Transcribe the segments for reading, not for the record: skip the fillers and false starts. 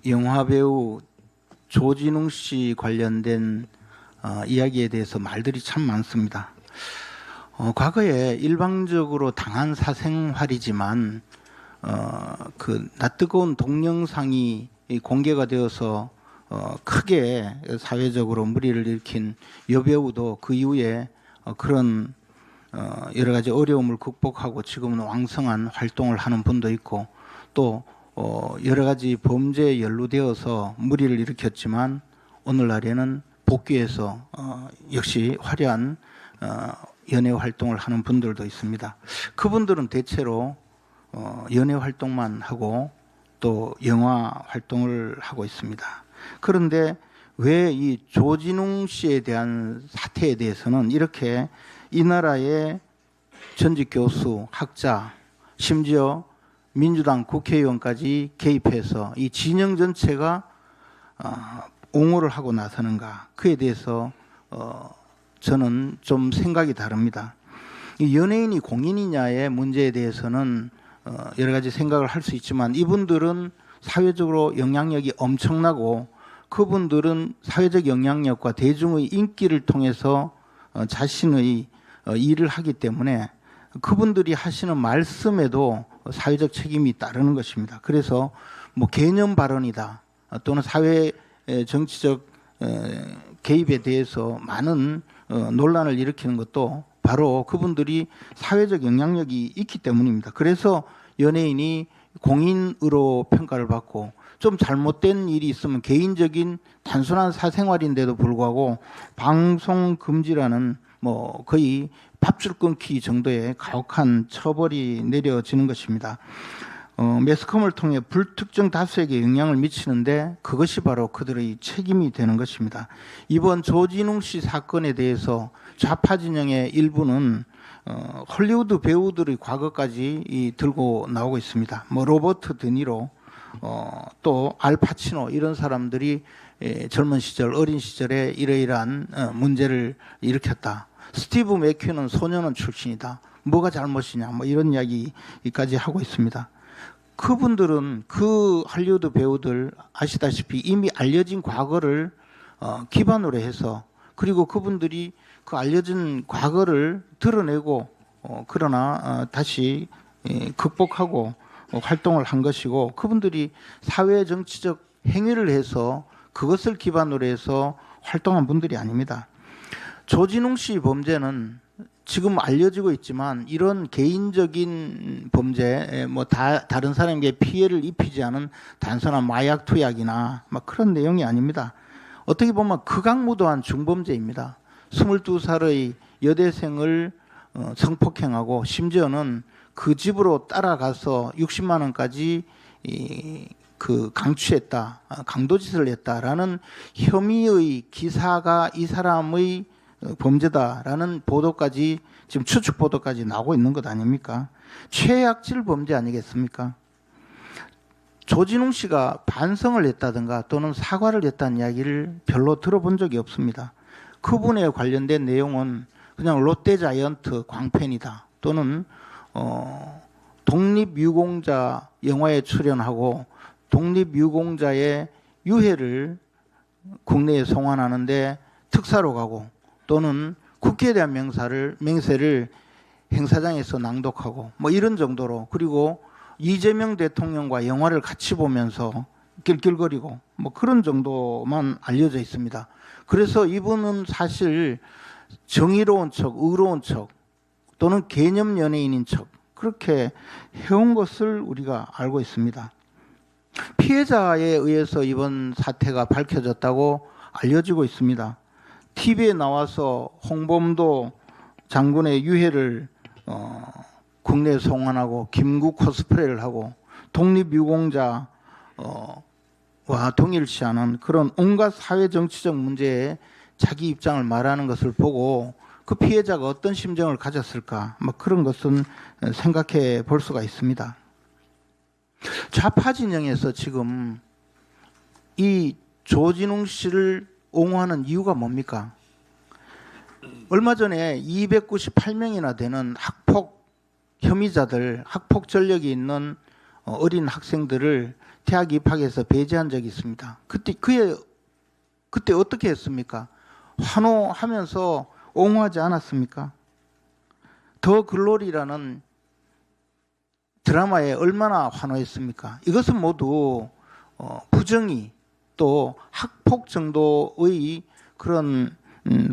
영화배우 조진웅 씨 관련된 이야기에 대해서 말들이 참 많습니다. 과거에 일방적으로 당한 사생활이지만 그 낯뜨거운 동영상이 공개가 되어서 크게 사회적으로 물의를 일으킨 여배우도 그 이후에 그런 여러 가지 어려움을 극복하고 지금은 왕성한 활동을 하는 분도 있고, 또 여러 가지 범죄에 연루되어서 물의를 일으켰지만 오늘날에는 복귀해서 역시 화려한 연예 활동을 하는 분들도 있습니다. 그분들은 대체로 연예 활동만 하고 또 영화 활동을 하고 있습니다. 그런데 왜 이 조진웅 씨에 대한 사태에 대해서는 이렇게 이 나라의 전직 교수, 학자, 심지어 민주당 국회의원까지 개입해서 이 진영 전체가 옹호를 하고 나서는가, 그에 대해서 저는 좀 생각이 다릅니다. 이 연예인이 공인이냐의 문제에 대해서는 여러 가지 생각을 할 수 있지만, 이분들은 사회적으로 영향력이 엄청나고 그분들은 사회적 영향력과 대중의 인기를 통해서 자신의 일을 하기 때문에 그분들이 하시는 말씀에도 사회적 책임이 따르는 것입니다. 그래서 뭐 개념 발언이다 또는 사회 정치적 개입에 대해서 많은 논란을 일으키는 것도 바로 그분들이 사회적 영향력이 있기 때문입니다. 그래서 연예인이 공인으로 평가를 받고, 좀 잘못된 일이 있으면 개인적인 단순한 사생활인데도 불구하고 방송 금지라는 뭐 거의 밥줄 끊기 정도의 가혹한 처벌이 내려지는 것입니다. 매스컴을 통해 불특정 다수에게 영향을 미치는데 그것이 바로 그들의 책임이 되는 것입니다. 이번 조진웅 씨 사건에 대해서 좌파 진영의 일부는 헐리우드 배우들의 과거까지 들고 나오고 있습니다. 뭐 로버트 드니로, 또 알파치노, 이런 사람들이 젊은 시절, 어린 시절에 이러이러한 문제를 일으켰다. 스티브 맥큐는 소년원 출신이다. 뭐가 잘못이냐, 뭐 이런 이야기까지 하고 있습니다. 그분들은 그 할리우드 배우들 아시다시피 이미 알려진 과거를 기반으로 해서, 그리고 그분들이 그 알려진 과거를 드러내고 그러나 다시 극복하고 활동을 한 것이고, 그분들이 사회 정치적 행위를 해서 그것을 기반으로 해서 활동한 분들이 아닙니다. 조진웅 씨 범죄는 지금 알려지고 있지만 이런 개인적인 범죄, 뭐 다른 사람에게 피해를 입히지 않은 단순한 마약 투약이나 막 그런 내용이 아닙니다. 어떻게 보면 극악무도한 중범죄입니다. 22살의 여대생을 성폭행하고 심지어는 그 집으로 따라가서 60만 원까지 그 강취했다, 강도짓을 했다라는 혐의의 기사가 이 사람의 범죄다라는 보도까지, 지금 추측 보도까지 나오고 있는 것 아닙니까? 최악질 범죄 아니겠습니까? 조진웅 씨가 반성을 했다든가 또는 사과를 했다는 이야기를 별로 들어본 적이 없습니다. 그분에 관련된 내용은 그냥 롯데자이언트 광팬이다, 또는 독립유공자 영화에 출연하고 독립유공자의 유해를 국내에 송환하는데 특사로 가고, 또는 국회에 대한 맹세를 행사장에서 낭독하고 뭐 이런 정도로, 그리고 이재명 대통령과 영화를 같이 보면서 낄낄거리고 뭐 그런 정도만 알려져 있습니다. 그래서 이분은 사실 정의로운 척, 의로운 척, 또는 개념 연예인인 척 그렇게 해온 것을 우리가 알고 있습니다. 피해자에 의해서 이번 사태가 밝혀졌다고 알려지고 있습니다. TV에 나와서 홍범도 장군의 유해를 국내에 송환하고 김구 코스프레를 하고 독립유공자와 동일시하는 그런 온갖 사회정치적 문제에 자기 입장을 말하는 것을 보고 그 피해자가 어떤 심정을 가졌을까, 뭐 그런 것은 생각해 볼 수가 있습니다. 좌파 진영에서 지금 이 조진웅 씨를 옹호하는 이유가 뭡니까? 얼마 전에 298명이나 되는 학폭 혐의자들, 학폭 전력이 있는 어린 학생들을 대학 입학해서 배제한 적이 있습니다. 그때 어떻게 했습니까? 환호하면서 옹호하지 않았습니까? 더 글로리라는 드라마에 얼마나 환호했습니까? 이것은 모두 부정이 또 학폭 정도의 그런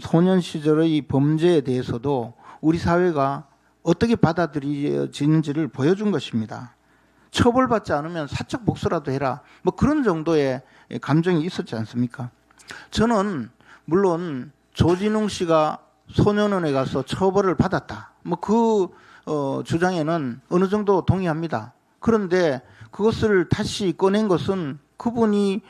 소년 시절의 범죄에 대해서도 우리 사회가 어떻게 받아들여지는지를 보여준 것입니다. 처벌받지 않으면 사적 복수라도 해라. 뭐 그런 정도의 감정이 있었지 않습니까? 저는 물론 조진웅 씨가 소년원에 가서 처벌을 받았다. 뭐 그 주장에는 어느 정도 동의합니다. 그런데 그것을 다시 꺼낸 것은 그분이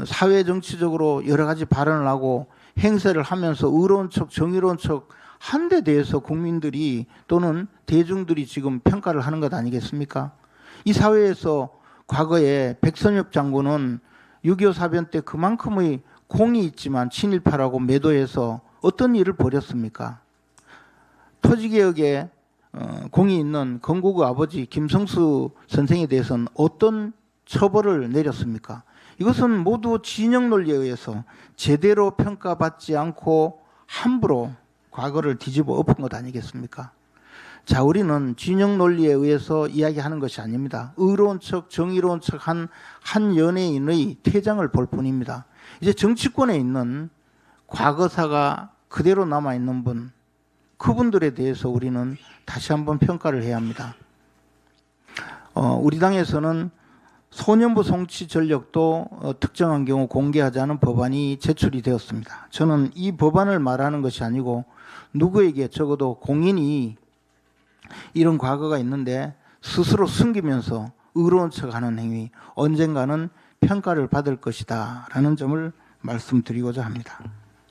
사회 정치적으로 여러 가지 발언을 하고 행세를 하면서 의로운 척 정의로운 척 한 데 대해서 국민들이 또는 대중들이 지금 평가를 하는 것 아니겠습니까? 이 사회에서 과거에 백선엽 장군은 6.25 사변 때 그만큼의 공이 있지만 친일파라고 매도해서 어떤 일을 벌였습니까? 토지개혁에 공이 있는 건국의 아버지 김성수 선생에 대해서는 어떤 처벌을 내렸습니까? 이것은 모두 진영 논리에 의해서 제대로 평가받지 않고 함부로 과거를 뒤집어 엎은 것 아니겠습니까? 자, 우리는 진영 논리에 의해서 이야기하는 것이 아닙니다. 의로운 척, 정의로운 척 한 연예인의 퇴장을 볼 뿐입니다. 이제 정치권에 있는 과거사가 그대로 남아있는 분, 그분들에 대해서 우리는 다시 한번 평가를 해야 합니다. 우리 당에서는 소년부 송치 전력도 특정한 경우 공개하지 않은 법안이 제출이 되었습니다. 저는 이 법안을 말하는 것이 아니고 누구에게 적어도 공인이 이런 과거가 있는데 스스로 숨기면서 의로운 척하는 행위, 언젠가는 평가를 받을 것이다 라는 점을 말씀드리고자 합니다.